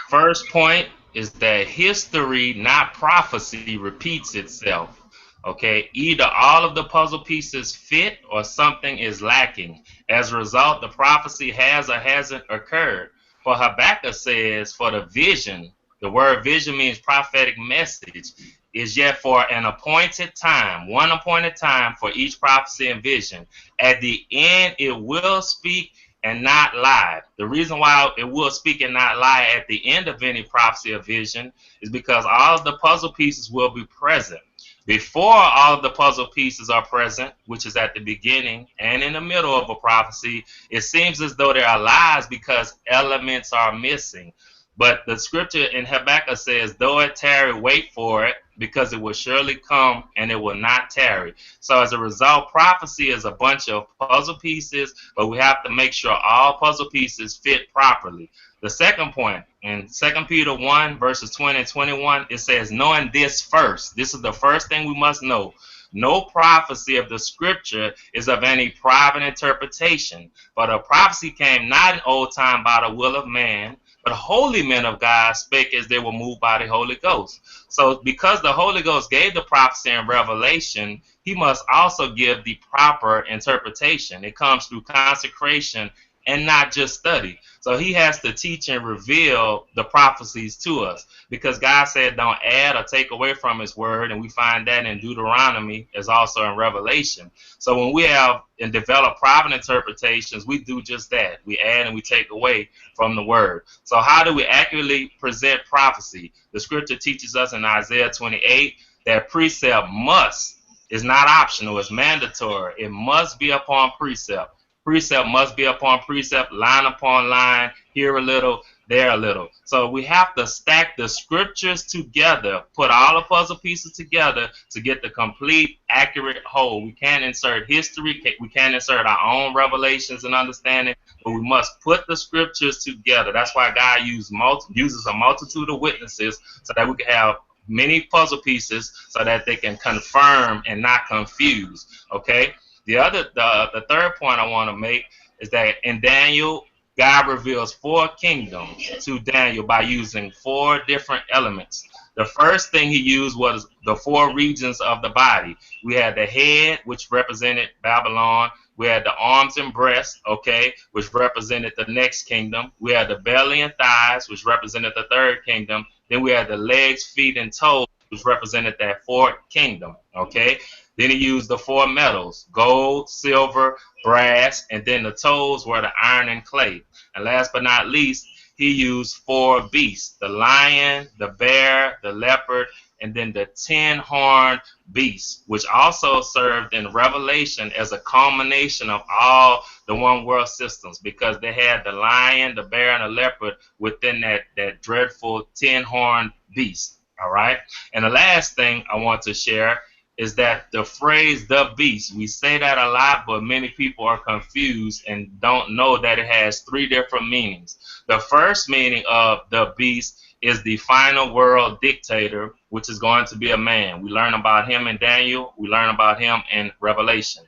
First point is that history, not prophecy, repeats itself. Okay, either all of the puzzle pieces fit or something is lacking. As a result, the prophecy has or hasn't occurred. For Habakkuk says, for the vision, the word vision means prophetic message, is yet for an appointed time, one appointed time for each prophecy and vision. At the end, it will speak and not lie. The reason why it will speak and not lie at the end of any prophecy or vision is because all of the puzzle pieces will be present. Before all of the puzzle pieces are present, which is at the beginning and in the middle of a prophecy, it seems as though there are lies because elements are missing. But the scripture in Habakkuk says, though it tarry, wait for it, because it will surely come and it will not tarry. So as a result, prophecy is a bunch of puzzle pieces, but we have to make sure all puzzle pieces fit properly. The second point, in 2 Peter 1, verses 20 and 21, it says, knowing this first. This is the first thing we must know. No prophecy of the scripture is of any private interpretation, but a prophecy came not in old time by the will of man, but holy men of God spake as they were moved by the Holy Ghost. So because the Holy Ghost gave the prophecy in Revelation, he must also give the proper interpretation. It comes through consecration and not just study. So he has to teach and reveal the prophecies to us, because God said don't add or take away from his word, and we find that in Deuteronomy as also in Revelation. So when we have and develop private interpretations, we do just that. We add and we take away from the word. So how do we accurately present prophecy? The scripture teaches us in Isaiah 28 that precept must, is not optional, it's mandatory. It must be upon precept. Precept must be upon precept, line upon line, here a little, there a little. So we have to stack the scriptures together, put all the puzzle pieces together to get the complete, accurate whole. We can't insert history, we can't insert our own revelations and understanding, but we must put the scriptures together. That's why God uses a multitude of witnesses so that we can have many puzzle pieces so that they can confirm and not confuse, okay? The third point I want to make is that in Daniel, God reveals 4 kingdoms to Daniel by using 4 different elements. The first thing he used was the 4 regions of the body. We had the head, which represented Babylon. We had the arms and breasts, okay, which represented the next kingdom. We had the belly and thighs, which represented the third kingdom. Then we had the legs, feet, and toes, which represented that 4th kingdom, okay? Then he used the 4 metals, gold, silver, brass, and then the toes were the iron and clay. And last but not least, he used 4 beasts: the lion, the bear, the leopard, and then the 10-horned beast, which also served in Revelation as a culmination of all the one world systems, because they had the lion, the bear, and the leopard within that dreadful 10-horned beast. All right. And the last thing I want to share is that the phrase "the beast," we say that a lot, but many people are confused and don't know that it has 3 different meanings. The first meaning of the beast is the final world dictator, which is going to be a man. We learn about him in Daniel. We learn about him in Revelation.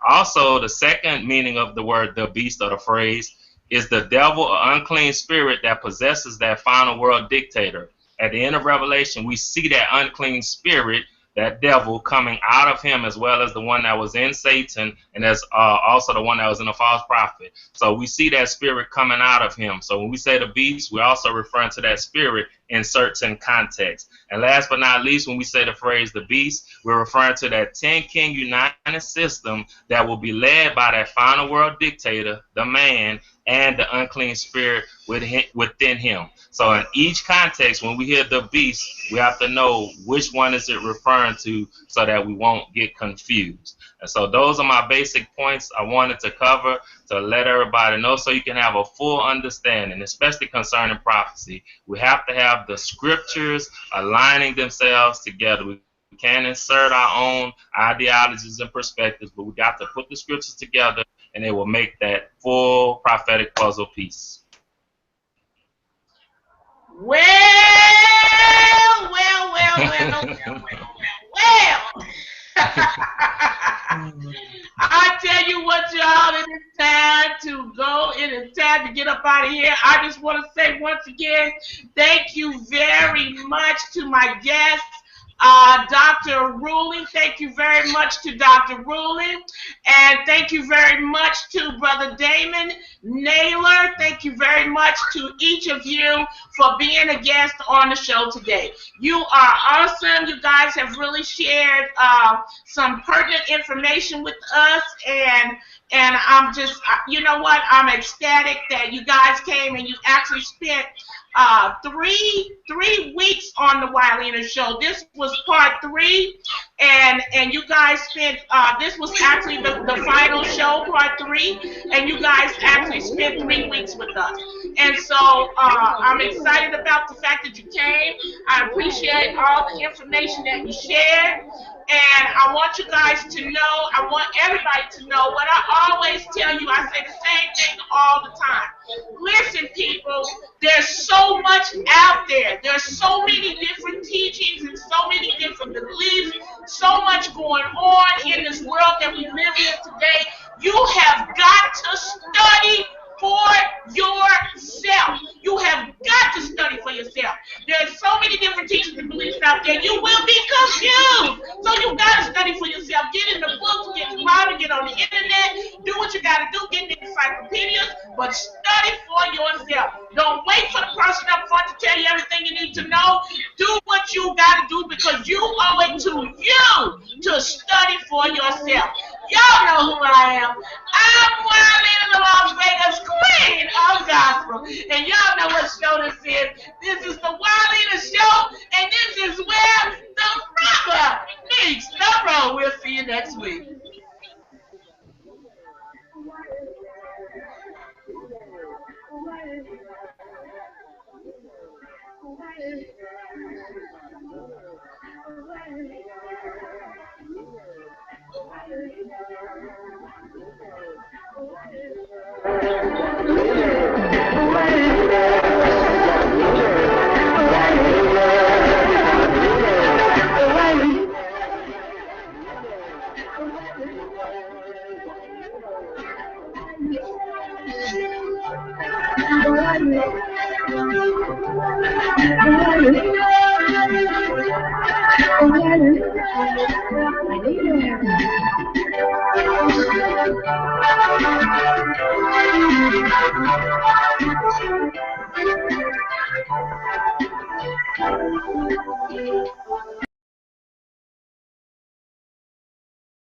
Also, the second meaning of the word "the beast" or the phrase is the devil or unclean spirit that possesses that final world dictator. At the end of Revelation, we see that unclean spirit, that devil, coming out of him, as well as the one that was in Satan, and as also the one that was in the false prophet. So we see that spirit coming out of him. So when we say the beast, we're also referring to that spirit in certain contexts. And last but not least, when we say the phrase "the beast," we're referring to that 10-king united system that will be led by that final world dictator, the man, and the unclean spirit within him. So in each context, when we hear the beast, we have to know which one is it referring to so that we won't get confused. And so those are my basic points I wanted to cover to let everybody know, so you can have a full understanding, especially concerning prophecy. We have to have the scriptures aligning themselves together. We can't insert our own ideologies and perspectives, but we got to put the scriptures together, and it will make that full prophetic puzzle piece. Well. I tell you what, y'all, it is time to go. It is time to get up out of here. I just want to say once again, thank you very much to my guests. Dr. Ruhling, thank you very much to Dr. Ruhling, and thank you very much to Brother Damon Naylor. Thank you very much to each of you for being a guest on the show today. You are awesome. You guys have really shared some pertinent information with us, and I'm just, you know what, I'm ecstatic that you guys came and you actually spent 3 weeks on the Wilena show. This was part 3, and you guys spent this was actually the final show, part 3, and you guys actually spent 3 weeks with us. And so I'm excited about the fact that you came. I appreciate all the information that you shared. And I want you guys to know, I want everybody to know what I always tell you. I say the same thing all the time. Listen, people, there's so much out there. There's so many different teachings and so many different beliefs, so much going on in this world that we live in today. You have got to study for yourself. You have got to study for yourself. There's so many different teachings and beliefs out there. You will be confused. So you got to study for yourself. Get in the books, get involved, get on the internet, do what you got to do, get the encyclopedias, but study for yourself. Don't wait for the person up front to tell you everything you need to know. Do what you got to do, because you owe it to you to study for yourself. Y'all know who I am. I'm Wilena, the Las Vegas Queen of Gospel. And y'all know what show this is. This is the Wilena Show, and this is where the rubber meets the road. We'll see you next week.